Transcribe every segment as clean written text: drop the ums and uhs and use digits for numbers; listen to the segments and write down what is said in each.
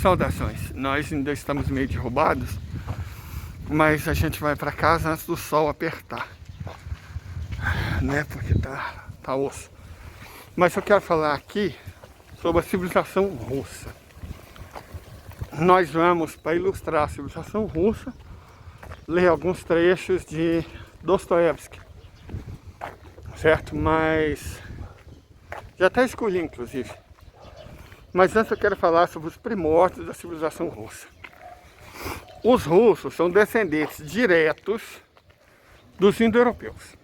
Saudações, nós ainda estamos meio derrubados, mas a gente vai para casa antes do sol apertar, né, porque tá osso. Mas eu quero falar aqui sobre a civilização russa. Nós vamos, para ilustrar a civilização russa, ler alguns trechos de Dostoiévski, certo? Mas já até escolhi, inclusive. Mas antes eu quero falar sobre os primórdios da civilização russa. Os russos são descendentes diretos dos indo-europeus,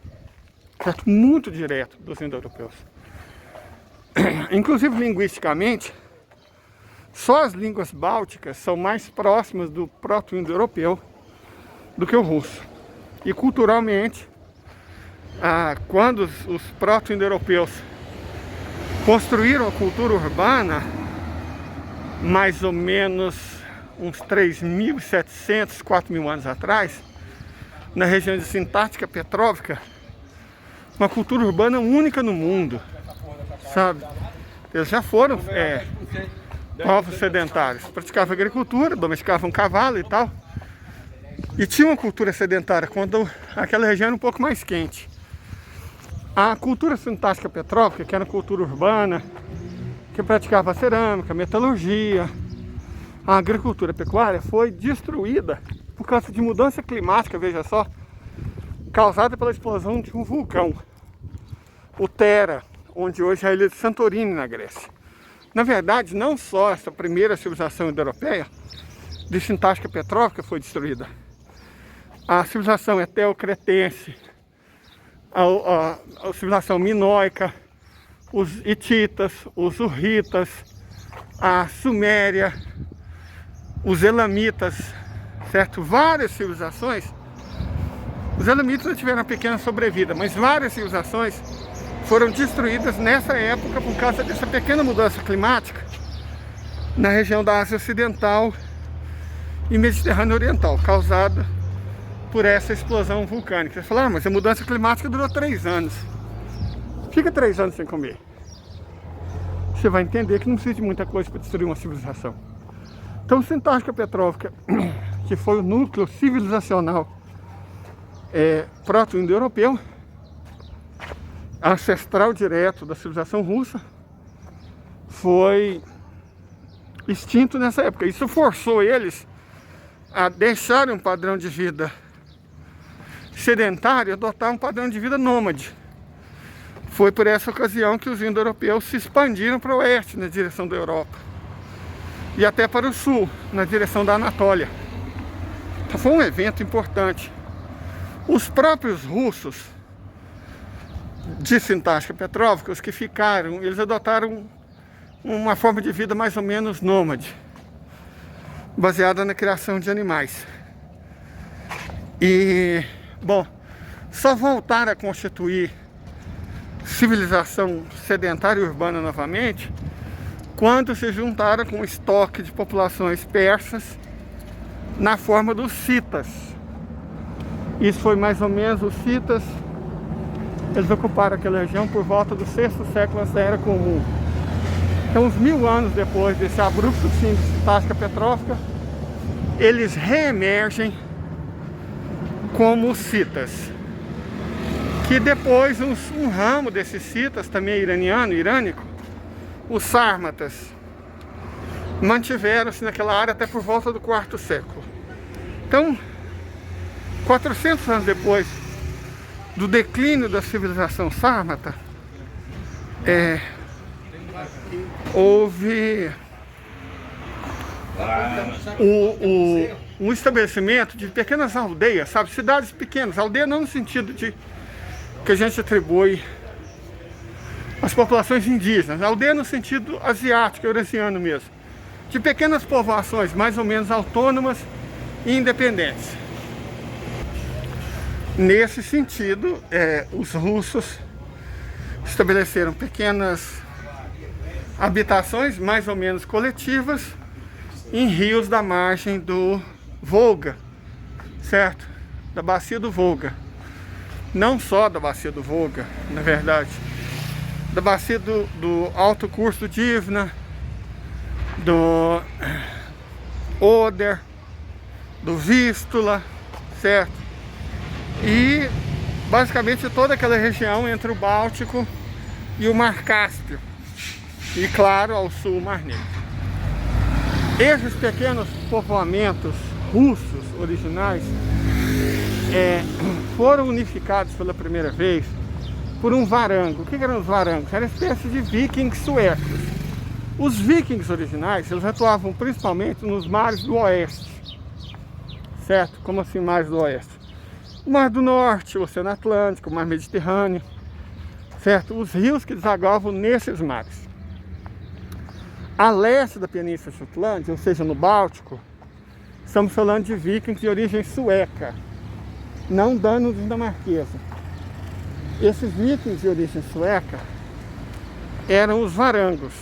certo? Muito direto dos indo-europeus. Inclusive linguisticamente, só as línguas bálticas são mais próximas do proto-indo-europeu do que o russo. E culturalmente, quando os proto-indo-europeus construíram a cultura urbana, mais ou menos uns 3.700, 4.000 anos atrás, na região de Sintática Petróvska, uma cultura urbana única no mundo, sabe? Eles já foram povos sedentários, praticavam agricultura, domesticavam cavalo e tal, e tinha uma cultura sedentária quando aquela região era um pouco mais quente. A cultura Sintática Petróvska, que era uma cultura urbana, que praticava cerâmica, metalurgia, a agricultura pecuária, foi destruída por causa de mudança climática, veja só, causada pela explosão de um vulcão, o Tera, onde hoje é a ilha de Santorini, na Grécia. Na verdade, não só essa primeira civilização indo-europeia de Sintática Petróvska foi destruída. A civilização eteocretense, a civilização minoica, os hititas, os hurritas, a Suméria, os elamitas, certo? Várias civilizações. Os elamitas não tiveram uma pequena sobrevida, mas várias civilizações foram destruídas nessa época por causa dessa pequena mudança climática na região da Ásia Ocidental e Mediterrâneo Oriental, causada por essa explosão vulcânica. Você fala, mas a mudança climática durou 3 anos. Fica 3 anos sem comer. Você vai entender que não precisa de muita coisa para destruir uma civilização. Então, Sintática Petróvska, que foi o núcleo civilizacional proto-indo-europeu, ancestral direto da civilização russa, foi extinto nessa época. Isso forçou eles a deixarem um padrão de vida sedentário e adotar um padrão de vida nômade. Foi por essa ocasião que os indo-europeus se expandiram para o oeste, na direção da Europa, e até para o sul, na direção da Anatólia. Então foi um evento importante. Os próprios russos de Sintática Petróvska, os que ficaram, eles adotaram uma forma de vida mais ou menos nômade, baseada na criação de animais. E, bom, só voltaram a constituir civilização sedentária e urbana novamente quando se juntaram com o estoque de populações persas na forma dos citas. Isso foi mais ou menos os citas. Eles ocuparam aquela região por volta do 6º século antes da Era Comum. Então, uns 1000 anos depois desse abrupto fim de Sintática Petróvska, eles reemergem como os citas. Que depois um ramo desses citas, também irânico, os sármatas, mantiveram-se naquela área até por volta do 4º século. Então, 400 anos depois do declínio da civilização sármata, houve um estabelecimento de pequenas aldeias, sabe? Cidades pequenas, aldeia não no sentido de que a gente atribui às populações indígenas, aldeia no sentido asiático, eurasiano mesmo, de pequenas povoações mais ou menos autônomas e independentes. Nesse sentido, os russos estabeleceram pequenas habitações mais ou menos coletivas em rios da margem do Volga, certo? Da bacia do Volga. Não só da bacia do Volga, na verdade, da bacia do alto curso do Dvina, Oder, do Vístula, certo? E basicamente toda aquela região entre o Báltico e o Mar Cáspio. E claro, ao sul, o Mar Negro. Esses pequenos povoamentos russos originais foram unificados pela primeira vez por um varango. O que eram os varangos? Era uma espécie de vikings suecos. Os vikings originais, eles atuavam principalmente nos mares do oeste. Certo? Como assim mares do oeste? O Mar do Norte, o Oceano Atlântico, o Mar Mediterrâneo. Certo? Os rios que desaguavam nesses mares. A leste da Península Jutlândia, ou seja, no Báltico, estamos falando de vikings de origem sueca, não dano-dinamarquesa. Esses vikings de origem sueca eram os varangos.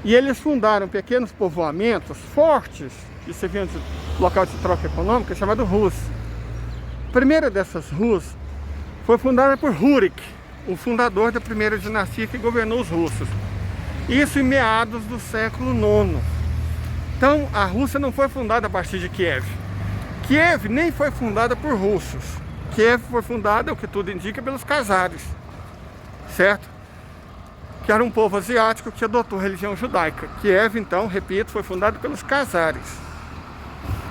E eles fundaram pequenos povoamentos fortes, que serviam de local de troca econômica, chamado Rus. A primeira dessas Rus foi fundada por Rurik, o fundador da primeira dinastia que governou os russos. Isso em meados do século IX. Então, a Rússia não foi fundada a partir de Kiev. Kiev nem foi fundada por russos. Kiev foi fundada, o que tudo indica, pelos khazares. Certo? Que era um povo asiático que adotou a religião judaica. Kiev, então, repito, foi fundada pelos khazares.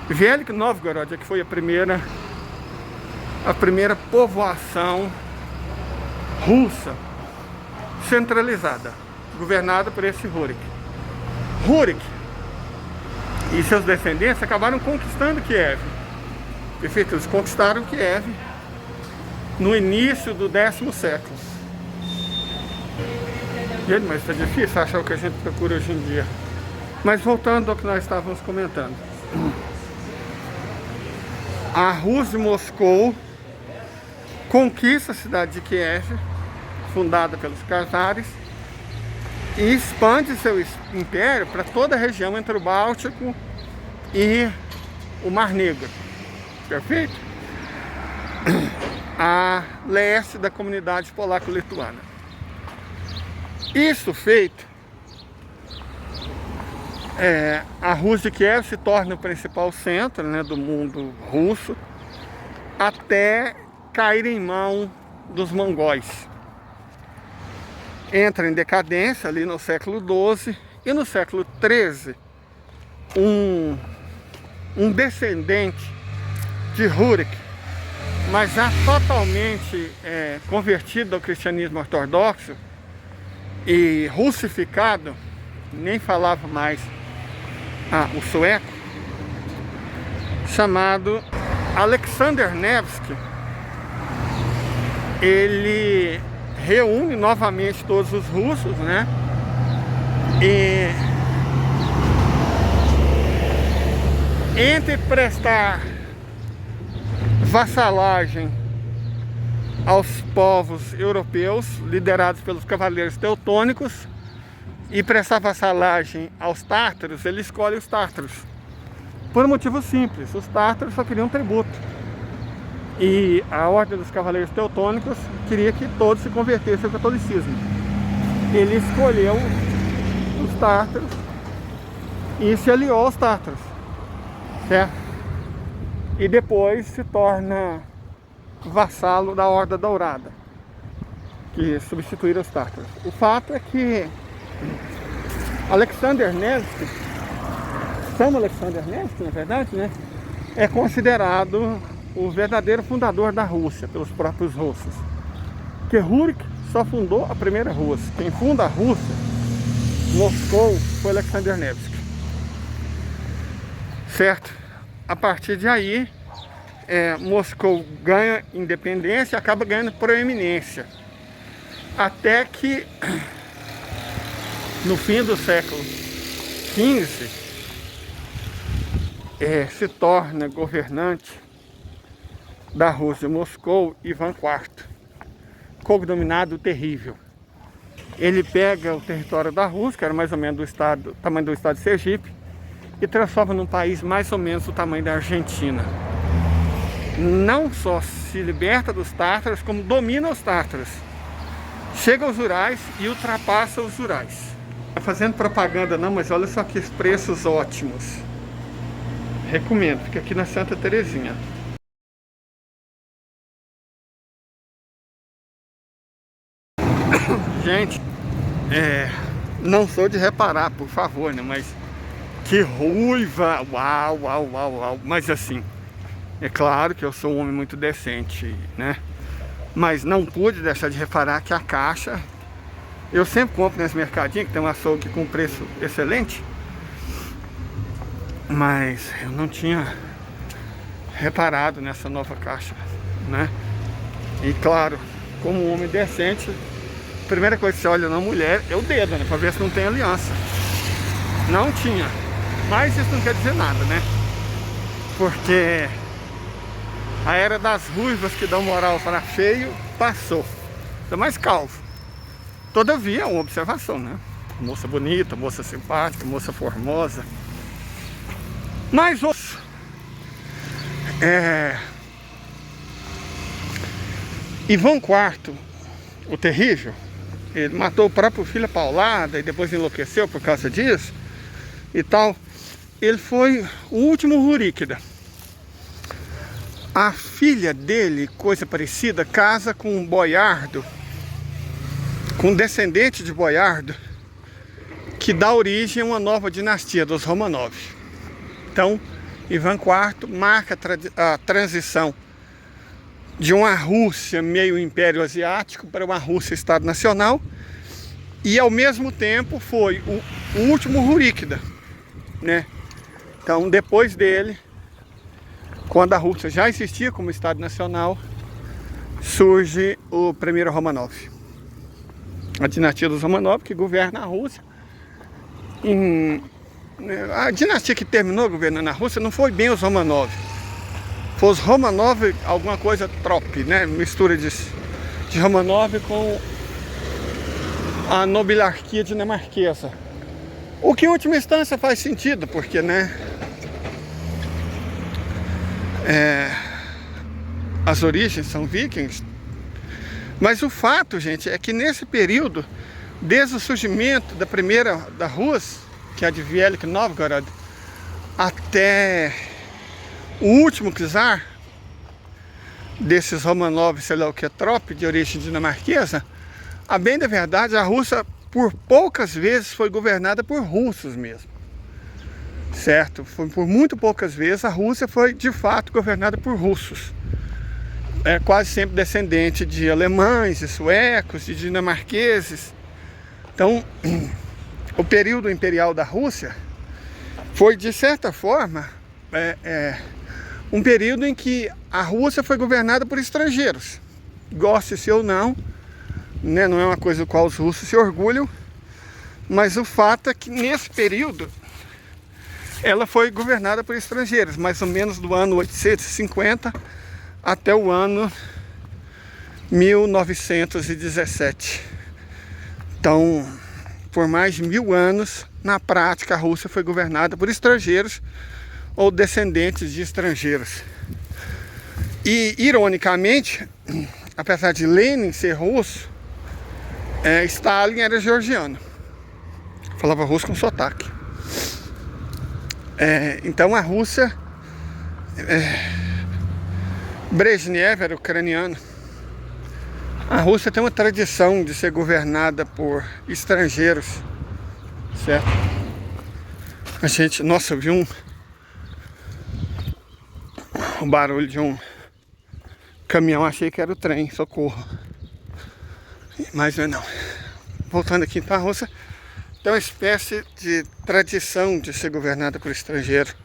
Velik Novgorod, que foi a primeira povoação russa centralizada, governada por esse Rurik. Rurik e seus descendentes acabaram conquistando Kiev. Perfeito, eles conquistaram Kiev no início do 10º século. Gente, mas está difícil achar o que a gente procura hoje em dia. Mas voltando ao que nós estávamos comentando. A Rus de Moscou conquista a cidade de Kiev, fundada pelos khazares, e expande seu império para toda a região entre o Báltico e o Mar Negro. Perfeito? A leste da comunidade polaco-lituana. Isso feito, a Rus de Kiev se torna o principal centro, né, do mundo russo, até cair em mão dos mongóis. Entra em decadência ali no século XII e no século XIII um descendente de Rurik, mas já totalmente convertido ao cristianismo ortodoxo e russificado, nem falava mais o sueco, chamado Alexander Nevsky. Ele reúne novamente todos os russos, né? E entre prestar vassalagem aos povos europeus liderados pelos cavaleiros teutônicos e prestar vassalagem aos tártaros, ele escolhe os tártaros. Por um motivo simples, os tártaros só queriam tributo. E a Ordem dos Cavaleiros Teutônicos queria que todos se convertessem ao catolicismo. Ele escolheu os tártaros e se aliou aos tártaros, certo? E depois se torna vassalo da Horda Dourada, que substituíram os tártaros. O fato é que Alexander Nevsky, São Alexander Nevsky, na verdade, né, é considerado o verdadeiro fundador da Rússia, pelos próprios russos. Porque Rurik só fundou a primeira Rússia. Quem funda a Rússia, Moscou, foi Alexander Nevsky. Certo? A partir de aí, Moscou ganha independência e acaba ganhando proeminência. Até que, no fim do século XV, se torna governante da Rússia, Moscou, Ivan IV, cognominado Terrível. Ele pega o território da Rússia, que era mais ou menos do tamanho do estado de Sergipe, e transforma num país mais ou menos do tamanho da Argentina. Não só se liberta dos tártaros, como domina os tártaros. Chega aos Urais e ultrapassa os Urais. Tá fazendo propaganda não, mas olha só que preços ótimos. Recomendo, fica aqui na Santa Terezinha. Gente, não sou de reparar, por favor, né? Mas que ruiva! Uau, uau, uau, uau. Mas assim, é claro que eu sou um homem muito decente, né? Mas não pude deixar de reparar que a caixa... Eu sempre compro nesse mercadinho, que tem um açougue com preço excelente. Mas eu não tinha reparado nessa nova caixa, né? E claro, como um homem decente, a primeira coisa que você olha na mulher é o dedo, né? Pra ver se não tem aliança. Não tinha. Mas isso não quer dizer nada, né? Porque a era das ruivas que dão moral para feio passou. Ainda mais calvo. Todavia, é uma observação, né? Moça bonita, moça simpática, moça formosa. Mas Ivan IV, o terrível, ele matou o próprio filho a paulada e depois enlouqueceu por causa disso e tal. Ele foi o último Ruríquida. A filha dele, coisa parecida, casa com um boiardo, com um descendente de boiardo, que dá origem a uma nova dinastia dos Romanov. Então, Ivan IV marca a transição de uma Rússia meio império asiático para uma Rússia Estado Nacional, e ao mesmo tempo foi o último Ruríquida, né? Então, depois dele, quando a Rússia já existia como Estado Nacional, surge o primeiro Romanov. A dinastia dos Romanov, que governa a Rússia. A dinastia que terminou governando a Rússia não foi bem os Romanov. Foi os Romanov, alguma coisa trop, né? Mistura de Romanov com a nobiliarquia dinamarquesa. O que em última instância faz sentido, porque, né? As origens são vikings. Mas o fato, gente, é que nesse período, desde o surgimento da Rus, que é de Velik Novgorod, até o último czar desses Romanov, sei lá o que, trop, de origem dinamarquesa, a bem da verdade, a Rússia por poucas vezes foi governada por russos mesmo. Certo? Por muito poucas vezes a Rússia foi de fato governada por russos. Quase sempre descendente de alemães, de suecos, de dinamarqueses. Então, o período imperial da Rússia foi, de certa forma, um período em que a Rússia foi governada por estrangeiros. Goste-se ou não, né? Não é uma coisa do qual os russos se orgulham, mas o fato é que nesse período ela foi governada por estrangeiros, mais ou menos do ano 850 até o ano 1917. Então, por mais de 1000 anos, na prática, a Rússia foi governada por estrangeiros ou descendentes de estrangeiros. E, ironicamente, apesar de Lenin ser russo, Stalin era georgiano. Falava russo com sotaque. Então a Rússia... Brezhnev era ucraniano. A Rússia tem uma tradição de ser governada por estrangeiros, certo? A gente... Nossa, eu vi um barulho de um caminhão, achei que era o trem, socorro. Mas não. Voltando aqui, então a Rússia tem uma espécie de tradição de ser governada por estrangeiro.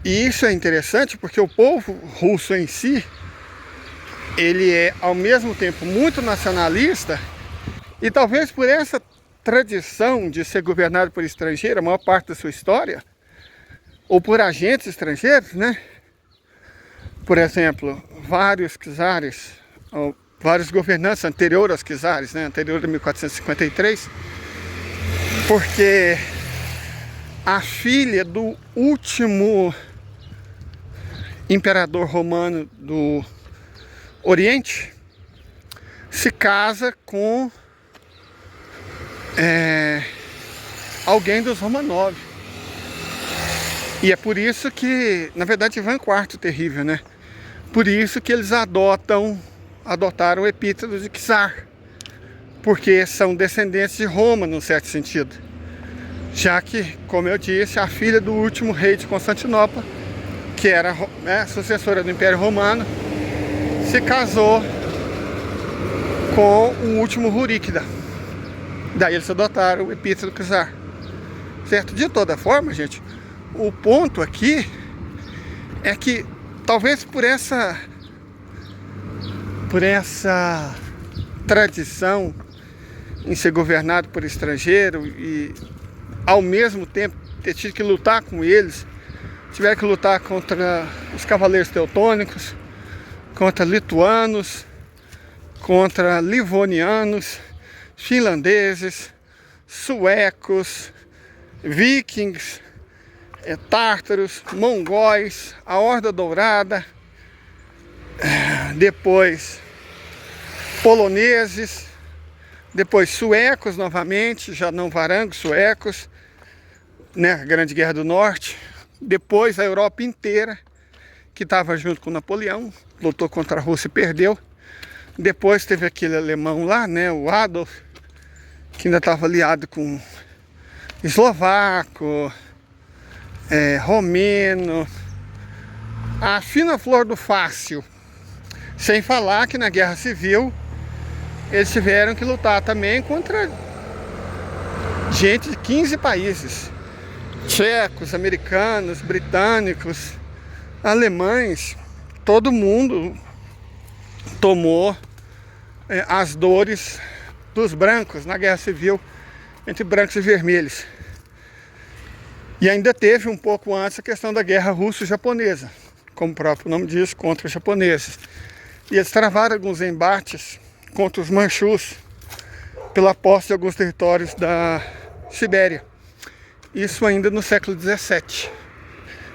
E isso é interessante porque o povo russo em si, ele é ao mesmo tempo muito nacionalista, e talvez por essa tradição de ser governado por estrangeiro, a maior parte da sua história, ou por agentes estrangeiros, né? Por exemplo, vários czares, ou vários governantes anteriores aos czares, né? Anterior a 1453, porque a filha do último imperador romano do Oriente se casa com alguém dos Romanov. E é por isso que, na verdade, Ivan IV terrível, né? Por isso que eles adotaram o epíteto de czar, porque são descendentes de Roma, num certo sentido. Já que, como eu disse, a filha do último rei de Constantinopla, que era sucessora do Império Romano, se casou com o último Ruríkida. Daí eles adotaram o epíteto de czar. Certo? De toda forma, gente, o ponto aqui é que talvez por essa tradição em ser governado por estrangeiro e ao mesmo tempo ter tido que lutar com eles, tiveram que lutar contra os cavaleiros teutônicos, contra lituanos, contra livonianos, finlandeses, suecos, vikings, tártaros, mongóis, a Horda Dourada, depois poloneses, depois suecos novamente, já não varangos, suecos, né, Grande Guerra do Norte, depois a Europa inteira, que estava junto com Napoleão, lutou contra a Rússia e perdeu. Depois teve aquele alemão lá, né, o Adolf, que ainda estava aliado com eslovaco, romeno, a fina flor do fácil. Sem falar que na Guerra Civil eles tiveram que lutar também contra gente de 15 países. Tchecos, americanos, britânicos, alemães, todo mundo tomou as dores dos brancos na Guerra Civil, entre brancos e vermelhos. E ainda teve um pouco antes a questão da guerra russo-japonesa, como o próprio nome diz, contra os japoneses. E eles travaram alguns embates contra os manchus pela posse de alguns territórios da Sibéria. Isso ainda no século XVII.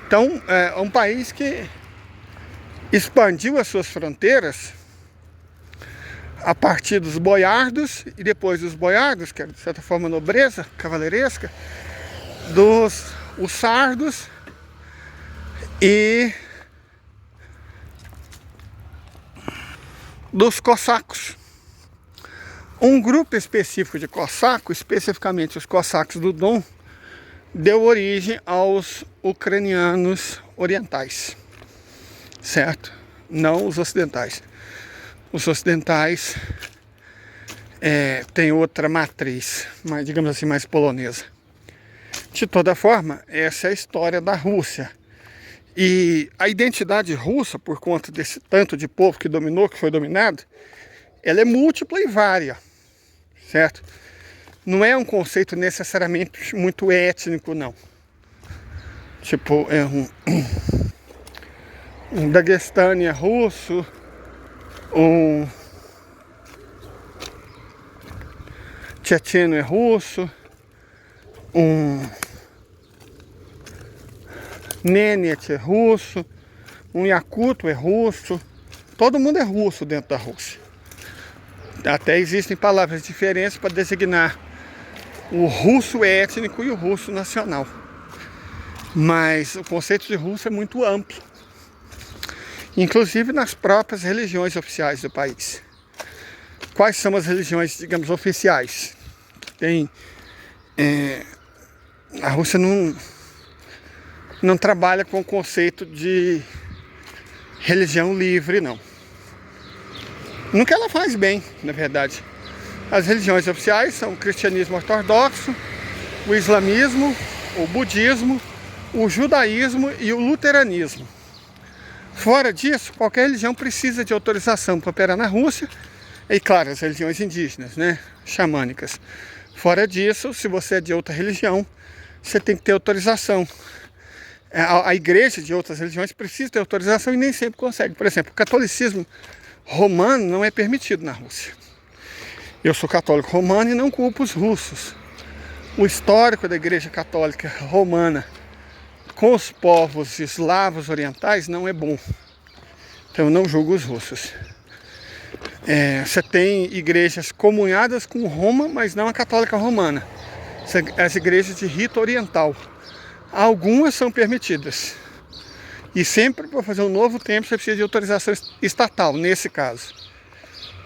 Então, é um país que expandiu as suas fronteiras a partir dos boiardos, e depois dos boiardos, que é de certa forma nobreza cavaleiresca, os sardos e dos cossacos. Um grupo específico de cossacos, especificamente os cossacos do Don, deu origem aos ucranianos orientais, certo? Não os ocidentais. Os ocidentais têm outra matriz, mas, digamos assim, mais polonesa. De toda forma, essa é a história da Rússia. E a identidade russa, por conta desse tanto de povo que dominou, que foi dominado, ela é múltipla e vária, certo? Não é um conceito necessariamente muito étnico, não. Tipo, um Daguestânia é russo, um tchetcheno é russo, um Nenets é russo, um Yakuto é russo, todo mundo é russo dentro da Rússia. Até existem palavras diferentes para designar o russo étnico e o russo nacional. Mas o conceito de russo é muito amplo, inclusive nas próprias religiões oficiais do país. Quais são as religiões, digamos, oficiais? A Rússia não trabalha com o conceito de religião livre, não. No que ela faz bem, na verdade. As religiões oficiais são o cristianismo ortodoxo, o islamismo, o budismo, o judaísmo e o luteranismo. Fora disso, qualquer religião precisa de autorização para operar na Rússia. E claro, as religiões indígenas, né, xamânicas. Fora disso, se você é de outra religião, você tem que ter autorização. A igreja de outras religiões precisa ter autorização e nem sempre consegue. Por exemplo, o catolicismo romano não é permitido na Rússia. Eu sou católico romano e não culpo os russos. O histórico da igreja católica romana com os povos eslavos orientais não é bom. Então eu não julgo os russos. Você tem igrejas comunhadas com Roma, mas não a católica romana. as igrejas de rito oriental. Algumas são permitidas. E sempre para fazer um novo templo você precisa de autorização estatal, nesse caso.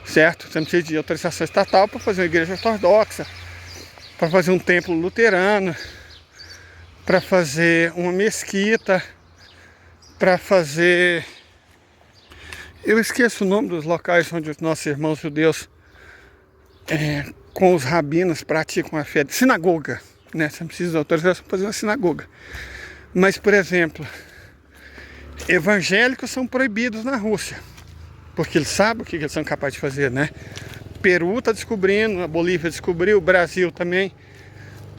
Certo? Você precisa de autorização estatal para fazer uma igreja ortodoxa, para fazer um templo luterano, para fazer uma mesquita, para fazer... Eu esqueço o nome dos locais onde os nossos irmãos judeus com os rabinos praticam a fé. Sinagoga, né? Você não precisa de autorização para fazer uma sinagoga. Mas, por exemplo, evangélicos são proibidos na Rússia, porque eles sabem o que eles são capazes de fazer, né? Peru está descobrindo, a Bolívia descobriu, o Brasil também,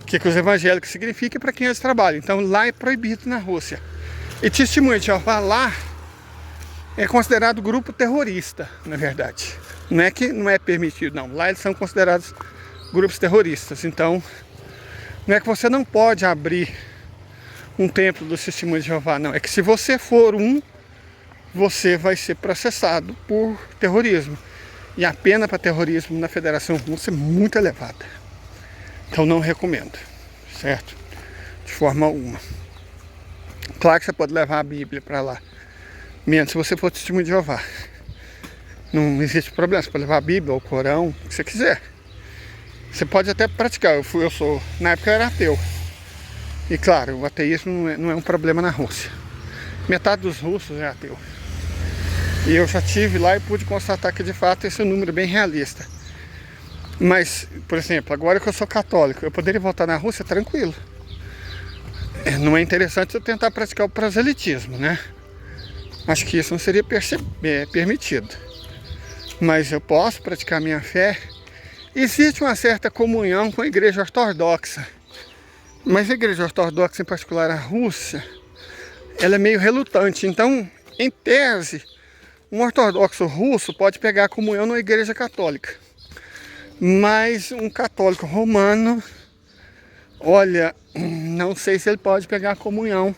o que os evangélicos significam para quem eles trabalham. Então lá é proibido na Rússia. E testemunha de Jeová lá é considerado grupo terrorista, na verdade. Não é que não é permitido, não. Lá eles são considerados grupos terroristas. Então, não é que você não pode abrir um templo do Testemunho de Jeová, não. É que se você for você vai ser processado por terrorismo. E a pena para terrorismo na Federação Russa é muito elevada. Então não recomendo, certo? De forma alguma. Claro que você pode levar a Bíblia para lá, menos se você for Testemunho de Jeová. Não existe problema, você pode levar a Bíblia, o Corão, o que você quiser. Você pode até praticar. Na época eu era ateu. E claro, o ateísmo não é um problema na Rússia. Metade dos russos é ateu. E eu já estive lá e pude constatar que de fato esse é um número bem realista. Mas, por exemplo, agora que eu sou católico, eu poderia voltar na Rússia tranquilo. Não é interessante eu tentar praticar o proselitismo, né? Acho que isso não seria permitido. Mas eu posso praticar minha fé. Existe uma certa comunhão com a igreja ortodoxa. Mas a igreja ortodoxa, em particular a Rússia, ela é meio relutante. Então, em tese, um ortodoxo russo pode pegar a comunhão numa igreja católica. Mas um católico romano, olha, não sei se ele pode pegar a comunhão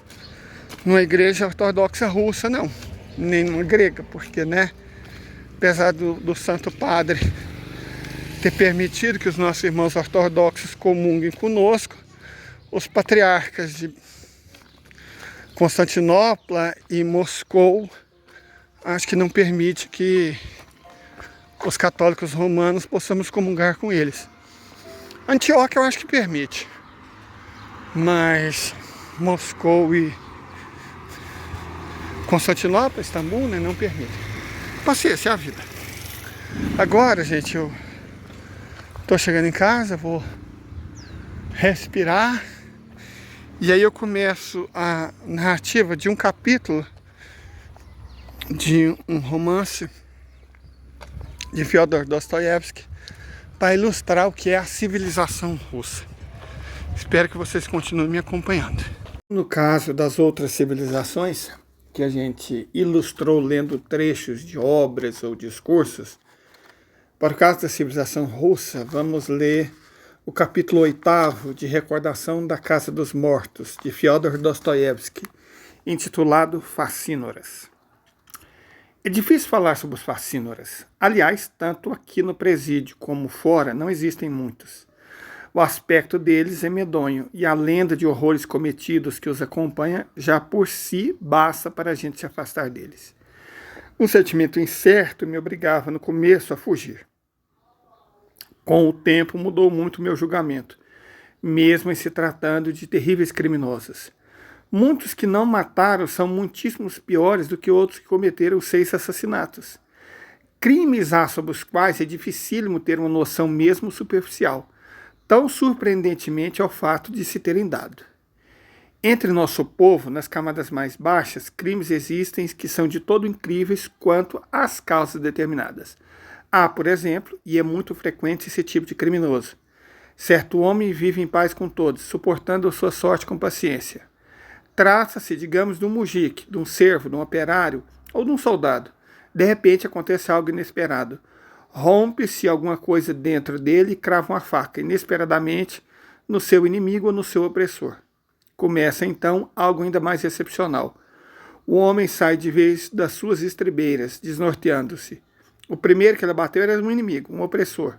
numa igreja ortodoxa russa, não. Nem numa grega, porque, né, apesar do Santo Padre ter permitido que os nossos irmãos ortodoxos comunguem conosco, os patriarcas de Constantinopla e Moscou, acho que não permite que os católicos romanos possamos comungar com eles. Antioquia eu acho que permite, mas Moscou e Constantinopla, Istambul, né, não permite. Paciência, é a vida. Agora, gente, eu tô chegando em casa, vou respirar e aí eu começo a narrativa de um capítulo de um romance de Fyodor Dostoiévski para ilustrar o que é a civilização russa. Espero que vocês continuem me acompanhando. No caso das outras civilizações que a gente ilustrou lendo trechos de obras ou discursos, para o caso da civilização russa, vamos ler o capítulo 8º de Recordação da Casa dos Mortos, de Fyodor Dostoiévski, intitulado Facínoras. É difícil falar sobre os facínoras. Aliás, tanto aqui no presídio como fora não existem muitos. O aspecto deles é medonho e a lenda de horrores cometidos que os acompanha já por si basta para a gente se afastar deles. Um sentimento incerto me obrigava no começo a fugir. Com o tempo mudou muito o meu julgamento, mesmo em se tratando de terríveis criminosos. Muitos que não mataram são muitíssimos piores do que outros que cometeram 6 assassinatos. Crimes há sobre os quais é dificílimo ter uma noção mesmo superficial. Tão surpreendentemente é o fato de se terem dado. Entre nosso povo, nas camadas mais baixas, crimes existem que são de todo incríveis quanto às causas determinadas. Há, por exemplo, e é muito frequente esse tipo de criminoso. Certo homem vive em paz com todos, suportando a sua sorte com paciência. Trata-se, digamos, de um mujique, de um servo, de um operário ou de um soldado. De repente acontece algo inesperado. Rompe-se alguma coisa dentro dele e crava uma faca, inesperadamente, no seu inimigo ou no seu opressor. Começa, então, algo ainda mais excepcional. O homem sai de vez das suas estribeiras, desnorteando-se. O primeiro que ele abateu era um inimigo, um opressor.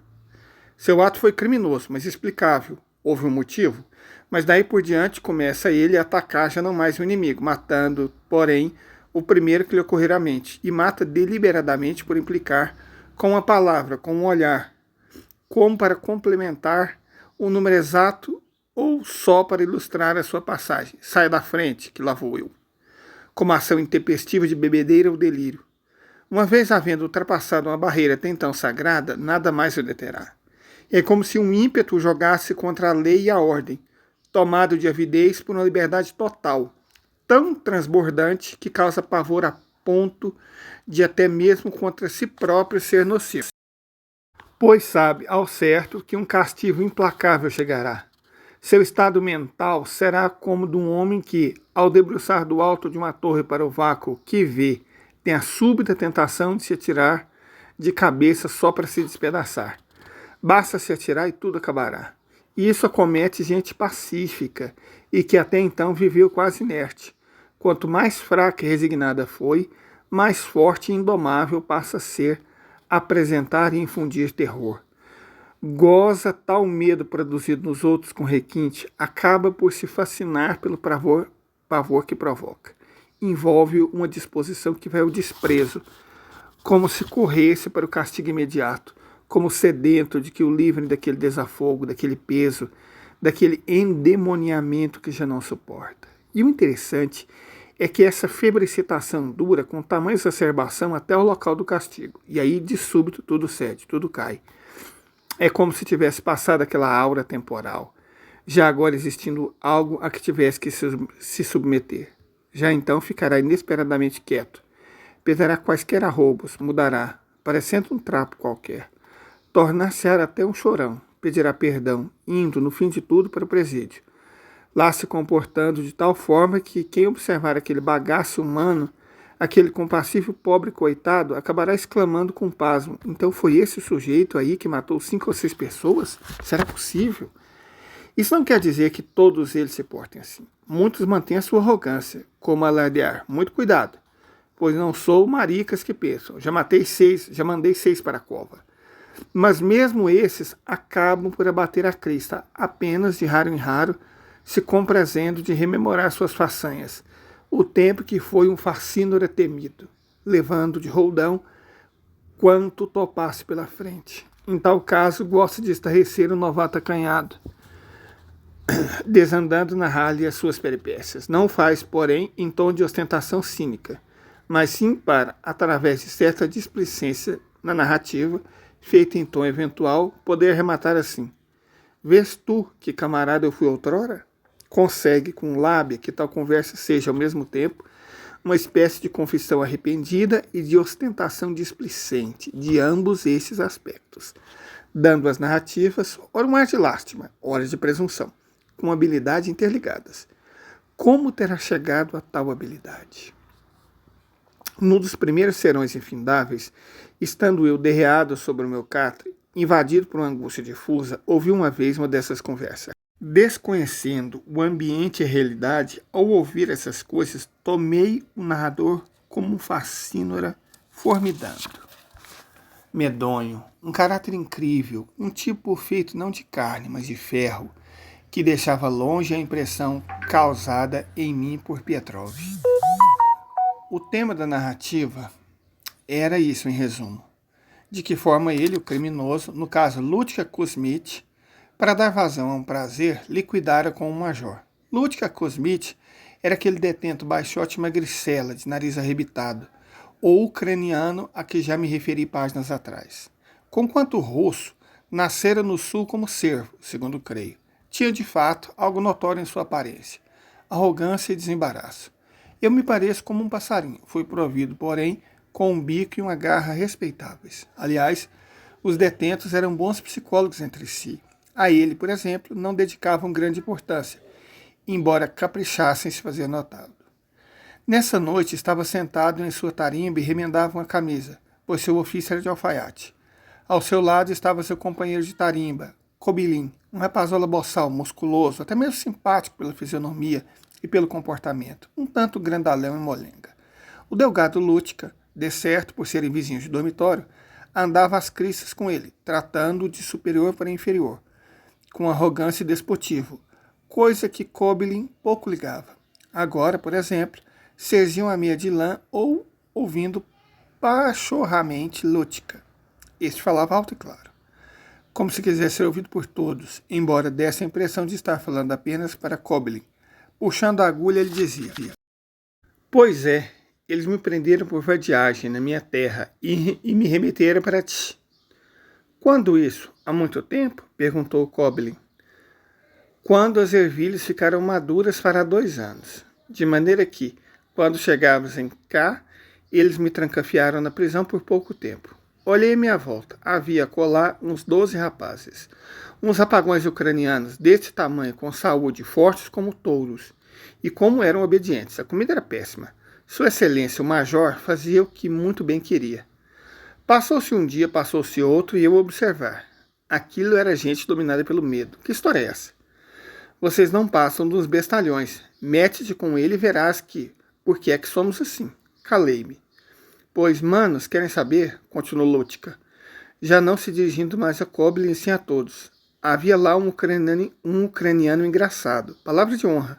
Seu ato foi criminoso, mas explicável. Houve um motivo, mas daí por diante começa ele a atacar já não mais o inimigo, matando, porém, o primeiro que lhe ocorrer à mente, e mata deliberadamente por implicar com uma palavra, com um olhar, como para complementar o número exato ou só para ilustrar a sua passagem. Saia da frente, que lá vou eu. Como ação intempestiva de bebedeira ou delírio. Uma vez havendo ultrapassado uma barreira até então sagrada, nada mais o deterá. É como se um ímpeto o jogasse contra a lei e a ordem, tomado de avidez por uma liberdade total, tão transbordante que causa pavor a ponto de até mesmo contra si próprio ser nocivo. Pois sabe ao certo que um castigo implacável chegará. Seu estado mental será como de um homem que, ao debruçar do alto de uma torre para o vácuo que vê, tem a súbita tentação de se atirar de cabeça só para se despedaçar. Basta se atirar e tudo acabará. E isso acomete gente pacífica e que até então viveu quase inerte. Quanto mais fraca e resignada foi, mais forte e indomável passa a ser, apresentar e infundir terror. Goza tal medo produzido nos outros com requinte, acaba por se fascinar pelo pavor que provoca. Envolve uma disposição que vai ao desprezo, como se corresse para o castigo imediato, como sedento de que o livrem daquele desafogo, daquele peso, daquele endemoniamento que já não suporta. E o interessante é que essa febricitação dura com tamanha exacerbação até o local do castigo. E aí, de súbito, tudo cede, tudo cai. É como se tivesse passado aquela aura temporal, já agora existindo algo a que tivesse que se submeter. Já então ficará inesperadamente quieto, pesará quaisquer arroubos, mudará, parecendo um trapo qualquer. Tornar-se-á até um chorão, pedirá perdão, indo, no fim de tudo, para o presídio. Lá se comportando de tal forma que quem observar aquele bagaço humano, aquele compassivo pobre coitado, acabará exclamando com pasmo: então foi esse o sujeito aí que matou 5 ou 6 pessoas? Será possível? Isso não quer dizer que todos eles se portem assim. Muitos mantêm a sua arrogância, como alardear: muito cuidado, pois não sou maricas que pensam. Já matei 6, já mandei 6 para a cova. Mas mesmo esses acabam por abater a crista, apenas de raro em raro, se comprazendo de rememorar suas façanhas, o tempo que foi um facínora temido, levando de roldão quanto topasse pela frente. Em tal caso, gosta de estarrecer o novato acanhado, desandando na ralha as suas peripécias. Não faz, porém, em tom de ostentação cínica, mas sim para, através de certa displicência na narrativa, feita em tom eventual, poder arrematar assim: vês tu que camarada eu fui outrora? Consegue com lábia que tal conversa seja ao mesmo tempo uma espécie de confissão arrependida e de ostentação displicente de ambos esses aspectos, dando às narrativas ora um ar de lástima, ora de presunção, com habilidade interligadas. Como terá chegado a tal habilidade? Num dos primeiros serões infindáveis, estando eu derreado sobre o meu catre, invadido por uma angústia difusa, ouvi uma vez uma dessas conversas. Desconhecendo o ambiente e a realidade, ao ouvir essas coisas, tomei o narrador como um facínora formidando. Medonho, um caráter incrível, um tipo feito não de carne, mas de ferro, que deixava longe a impressão causada em mim por Pietrov. O tema da narrativa era isso, em resumo. De que forma ele, o criminoso, no caso Lutka Kuzmich, para dar vazão a um prazer, liquidara com um major. Lutka Kuzmich era aquele detento baixote magricela, de nariz arrebitado, ou ucraniano a que já me referi páginas atrás. Conquanto russo, nascera no sul como servo, segundo creio. Tinha, de fato, algo notório em sua aparência, arrogância e desembaraço. Eu me pareço como um passarinho, fui provido, porém, com um bico e uma garra respeitáveis. Aliás, os detentos eram bons psicólogos entre si. A ele, por exemplo, não dedicavam grande importância, embora caprichassem em se fazer notado. Nessa noite estava sentado em sua tarimba e remendava uma camisa, pois seu ofício era de alfaiate. Ao seu lado estava seu companheiro de tarimba, Kobilin, um rapazola boçal, musculoso, até mesmo simpático pela fisionomia e pelo comportamento, um tanto grandalhão e molenga. O delgado Lutka, decerto por serem vizinhos de dormitório, andava às cristas com ele, tratando-o de superior para inferior, com arrogância e despotismo, coisa que Koblin pouco ligava. Agora, por exemplo, serziam a meia de lã ou ouvindo pachorramente Lútica. Este falava alto e claro, como se quisesse ser ouvido por todos, embora desse a impressão de estar falando apenas para Koblin. Puxando a agulha, ele dizia: Pois é, eles me prenderam por vadiagem na minha terra e me remeteram para ti. Quando isso? Há muito tempo? Perguntou Koblin. Quando as ervilhas ficaram maduras fará 2 anos. De maneira que, quando chegávamos em cá, eles me trancafiaram na prisão por pouco tempo. Olhei à minha volta. Havia colar uns 12 rapazes. Uns apagões ucranianos deste tamanho, com saúde, fortes como touros. E como eram obedientes. A comida era péssima. Sua Excelência, o Major, fazia o que muito bem queria. Passou-se um dia, passou-se outro, e eu observar. Aquilo era gente dominada pelo medo. Que história é essa? Vocês não passam dos bestalhões. Mete-te com ele e verás que, por que é que somos assim. Calei-me. Pois, manos, querem saber? Continuou Lútica, já não se dirigindo mais a Koblin e sim a todos. Havia lá um ucraniano engraçado. Palavra de honra.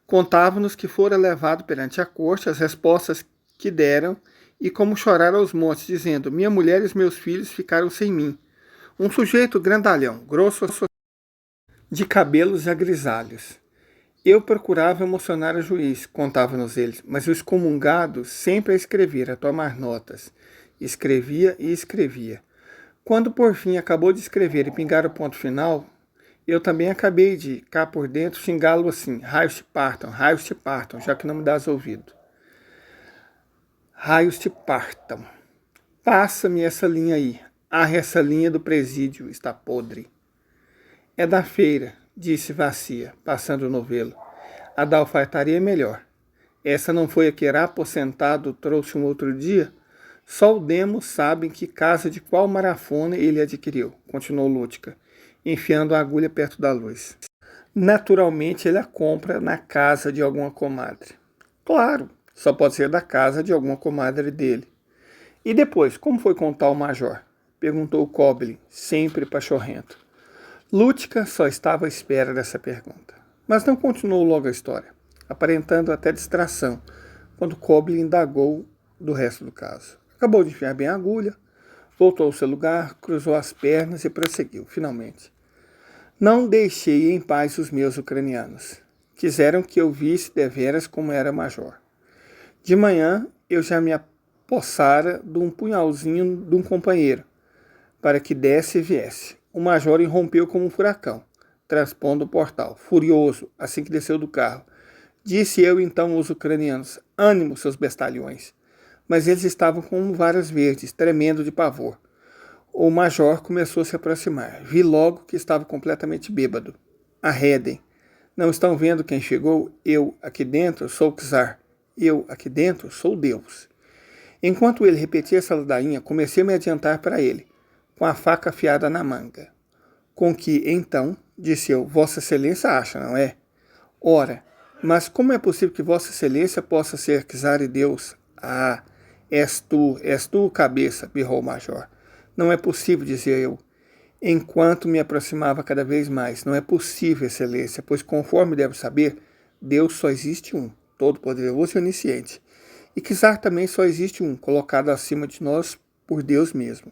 Contava-nos que fora levado perante a corte, as respostas que deram e como choraram aos montes, dizendo: minha mulher e os meus filhos ficaram sem mim. Um sujeito grandalhão, grosso, de cabelos agrisalhos. Eu procurava emocionar o juiz, contavam-nos eles, mas o excomungado sempre a escrever, a tomar notas. Escrevia e escrevia. Quando por fim acabou de escrever e pingar o ponto final, eu também acabei de, cá por dentro, xingá-lo assim: raios te partam, já que não me dás ouvido. Raios te partam. Passa-me essa linha aí. Arre essa linha do presídio, está podre. É da feira, disse Vacia, passando o novelo. A da alfaiataria é melhor. Essa não foi a que era aposentado trouxe um outro dia? Só o Demo sabe em que casa de qual marafona ele adquiriu, continuou Lútica, enfiando a agulha perto da luz. Naturalmente ele a compra na casa de alguma comadre. Claro, só pode ser da casa de alguma comadre dele. E depois, como foi contar ao major? Perguntou Koblin, sempre pachorrento. Lútica só estava à espera dessa pergunta, mas não continuou logo a história, aparentando até distração, quando Koblin indagou do resto do caso. Acabou de enfiar bem a agulha, voltou ao seu lugar, cruzou as pernas e prosseguiu, finalmente. Não deixei em paz os meus ucranianos. Quiseram que eu visse deveras como era major. De manhã eu já me apossara de um punhalzinho de um companheiro, para que desse e viesse. O major irrompeu como um furacão, transpondo o portal, furioso, assim que desceu do carro. Disse eu então aos ucranianos: ânimo, seus bestalhões. Mas eles estavam com varas verdes, tremendo de pavor. O major começou a se aproximar. Vi logo que estava completamente bêbado. Arredem. Não estão vendo quem chegou? Eu, aqui dentro, sou o czar. Eu, aqui dentro, sou Deus. Enquanto ele repetia essa ladainha, comecei a me adiantar para ele, com a faca afiada na manga. Com que, então, disse eu, Vossa Excelência acha, não é? Ora, mas como é possível que Vossa Excelência possa ser czar e Deus? Ah, és tu, cabeça, berrou o major. Não é possível, dizia eu, enquanto me aproximava cada vez mais. Não é possível, Excelência, pois conforme deve saber, Deus só existe um, todo-poderoso e onisciente. E czar também só existe um, colocado acima de nós por Deus mesmo.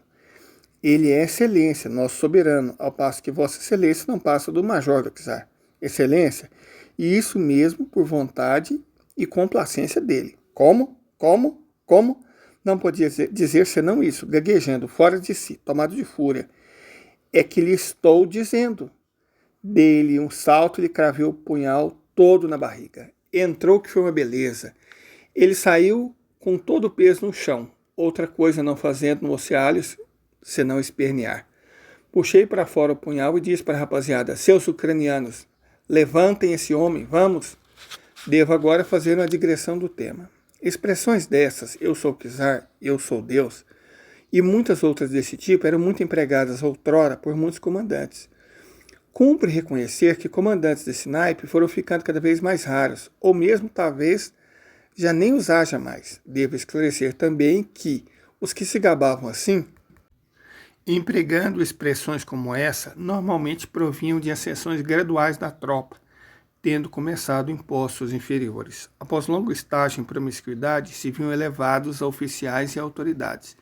Ele é Excelência, nosso soberano, ao passo que Vossa Excelência não passa do major do czar. Excelência, e isso mesmo por vontade e complacência dele. Como? Não podia dizer senão isso, gaguejando, fora de si, tomado de fúria. É que lhe estou dizendo. Dei-lhe um salto e lhe cravei o punhal todo na barriga. Entrou que foi uma beleza. Ele saiu com todo o peso no chão, outra coisa não fazendo no ocealhos, senão espernear. Puxei para fora o punhal e disse para a rapaziada: seus ucranianos, levantem esse homem, vamos. Devo agora fazer uma digressão do tema. Expressões dessas, eu sou czar, eu sou Deus, e muitas outras desse tipo eram muito empregadas outrora por muitos comandantes. Cumpre reconhecer que comandantes desse naipe foram ficando cada vez mais raros, ou mesmo talvez já nem os haja mais. Devo esclarecer também que os que se gabavam assim Empregando expressões como essa, normalmente provinham de ascensões graduais da tropa, tendo começado em postos inferiores. Após longo estágio em promiscuidade, se viam elevados a oficiais e autoridades,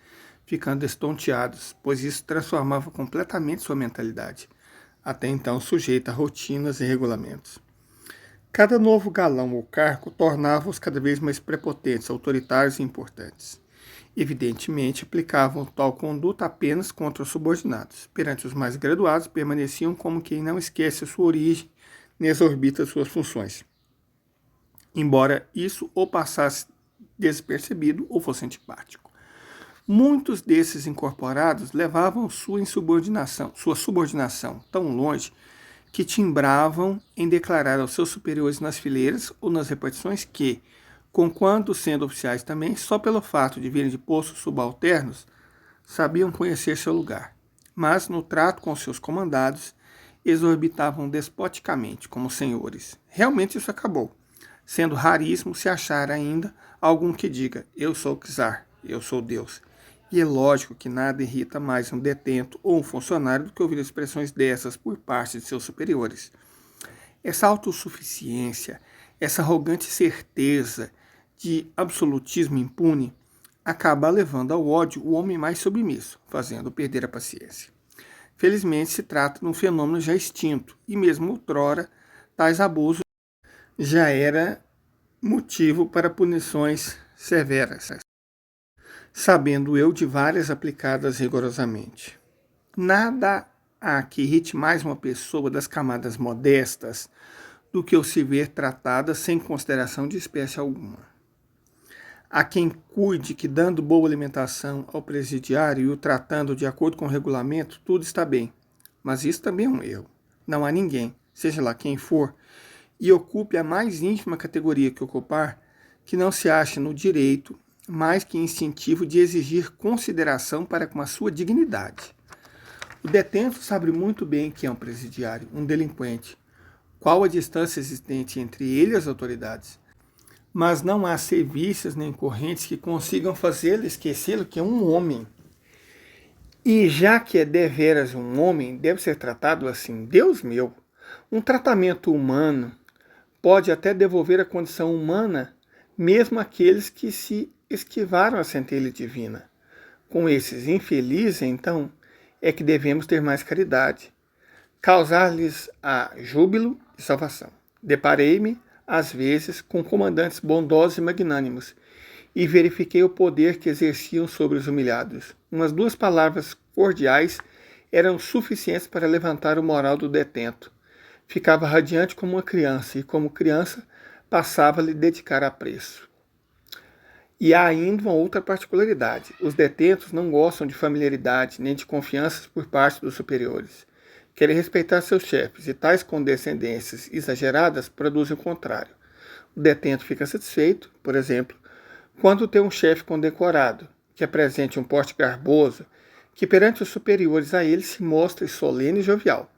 ficando estonteados, pois isso transformava completamente sua mentalidade, até então sujeita a rotinas e regulamentos. Cada novo galão ou cargo tornava-os cada vez mais prepotentes, autoritários e importantes. Evidentemente, aplicavam tal conduta apenas contra os subordinados. Perante os mais graduados, permaneciam como quem não esquece a sua origem nem exorbita suas funções, embora isso ou passasse despercebido ou fosse antipático. Muitos desses incorporados levavam sua subordinação tão longe que timbravam em declarar aos seus superiores nas fileiras ou nas repartições que, conquanto sendo oficiais também, só pelo fato de virem de postos subalternos, sabiam conhecer seu lugar. Mas, no trato com seus comandados, exorbitavam despoticamente, como senhores. Realmente isso acabou, sendo raríssimo se achar ainda algum que diga, eu sou czar, eu sou Deus. E é lógico que nada irrita mais um detento ou um funcionário do que ouvir expressões dessas por parte de seus superiores. Essa autossuficiência, essa arrogante certeza de absolutismo impune, acaba levando ao ódio o homem mais submisso, fazendo-o perder a paciência. Felizmente, se trata de um fenômeno já extinto, e mesmo outrora, tais abusos já era motivo para punições severas, sabendo eu de várias aplicadas rigorosamente. Nada há que irrite mais uma pessoa das camadas modestas do que o se ver tratada sem consideração de espécie alguma. Há quem cuide que, dando boa alimentação ao presidiário e o tratando de acordo com o regulamento, tudo está bem. Mas isso também é um erro. Não há ninguém, seja lá quem for, e ocupe a mais ínfima categoria que ocupar, que não se ache no direito, mais que instintivo, de exigir consideração para com a sua dignidade. O detento sabe muito bem que é um presidiário, um delinquente, qual a distância existente entre ele e as autoridades. Mas não há serviços nem correntes que consigam fazê-lo esquecê-lo que é um homem. E já que é deveras um homem, deve ser tratado assim. Deus meu, um tratamento humano pode até devolver a condição humana, mesmo aqueles que se esquivaram a centelha divina. Com esses infelizes, então, é que devemos ter mais caridade, causar-lhes a júbilo e salvação. Deparei-me às vezes, com comandantes bondosos e magnânimos, e verifiquei o poder que exerciam sobre os humilhados. Umas 2 palavras cordiais eram suficientes para levantar o moral do detento. Ficava radiante como uma criança, e como criança passava a lhe dedicar apreço. E há ainda uma outra particularidade. Os detentos não gostam de familiaridade nem de confianças por parte dos superiores. Querem respeitar seus chefes, e tais condescendências exageradas produzem o contrário. O detento fica satisfeito, por exemplo, quando tem um chefe condecorado, que apresente um porte garboso, que perante os superiores a ele se mostre solene e jovial,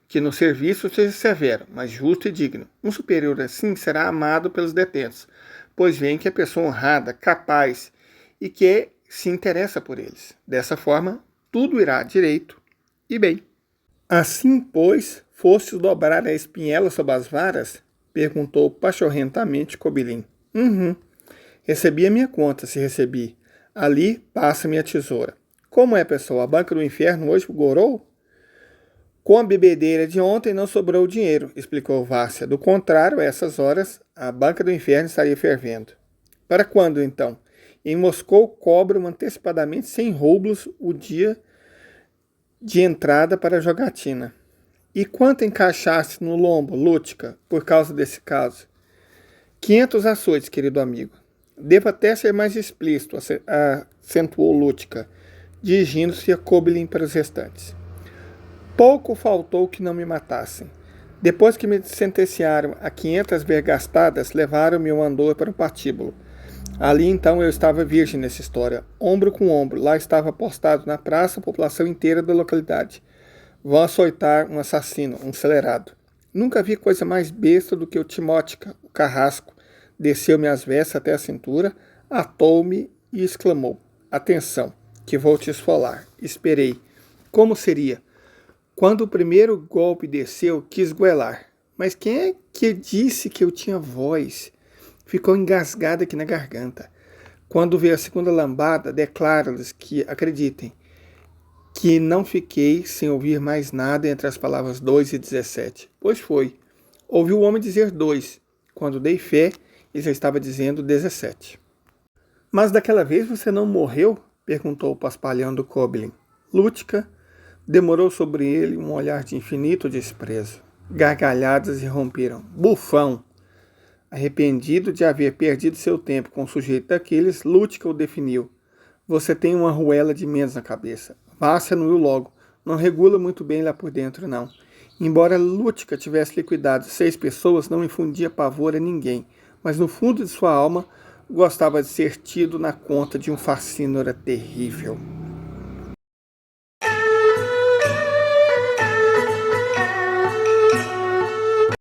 que no serviço seja severo, mas justo e digno. Um superior assim será amado pelos detentos, pois veem que é pessoa honrada, capaz e que se interessa por eles. Dessa forma, tudo irá direito e bem. Assim, pois, fostes dobrar a espinhela sob as varas? Perguntou pachorrentamente Cobilin. Recebi a minha conta, se recebi. Ali, passa-me a tesoura. Como é, pessoal? A banca do inferno hoje gorou? Com a bebedeira de ontem não sobrou dinheiro, explicou Vácia. Do contrário, a essas horas, a banca do inferno estaria fervendo. Para quando, então? Em Moscou cobram antecipadamente 100 rublos o dia de entrada para a jogatina. E quanto encaixaste no lombo, Lútica, por causa desse caso? 500 açoites, querido amigo. Devo até ser mais explícito, acentuou Lútica, dirigindo-se a Cobilin para os restantes. Pouco faltou que não me matassem. Depois que me sentenciaram a 500 vergastadas, levaram-me um andor para um patíbulo. Ali então eu estava virgem nessa história, ombro com ombro. Lá estava postado na praça a população inteira da localidade. Vão açoitar um assassino, um celerado. Nunca vi coisa mais besta do que o Timótica, o carrasco. Desceu-me as vestes até a cintura, atou-me e exclamou: Atenção, que vou te esfolar. Esperei. Como seria? Quando o primeiro golpe desceu, quis goelar. Mas quem é que disse que eu tinha voz? Ficou engasgada aqui na garganta. Quando veio a segunda lambada, declaro-lhes que acreditem, que não fiquei sem ouvir mais nada entre as palavras 2 e 17. Pois foi. Ouvi o homem dizer 2. Quando dei fé, ele já estava dizendo 17. Mas daquela vez você não morreu? Perguntou o paspalhão do Koblin. Lútica demorou sobre ele um olhar de infinito desprezo. Gargalhadas irromperam. Bufão! Arrependido de haver perdido seu tempo com o sujeito daqueles, Lútica o definiu. Você tem uma arruela de menos na cabeça. Vá-se no logo. Não regula muito bem lá por dentro, não. Embora Lútica tivesse liquidado 6 pessoas, não infundia pavor a ninguém, mas no fundo de sua alma gostava de ser tido na conta de um facínora terrível.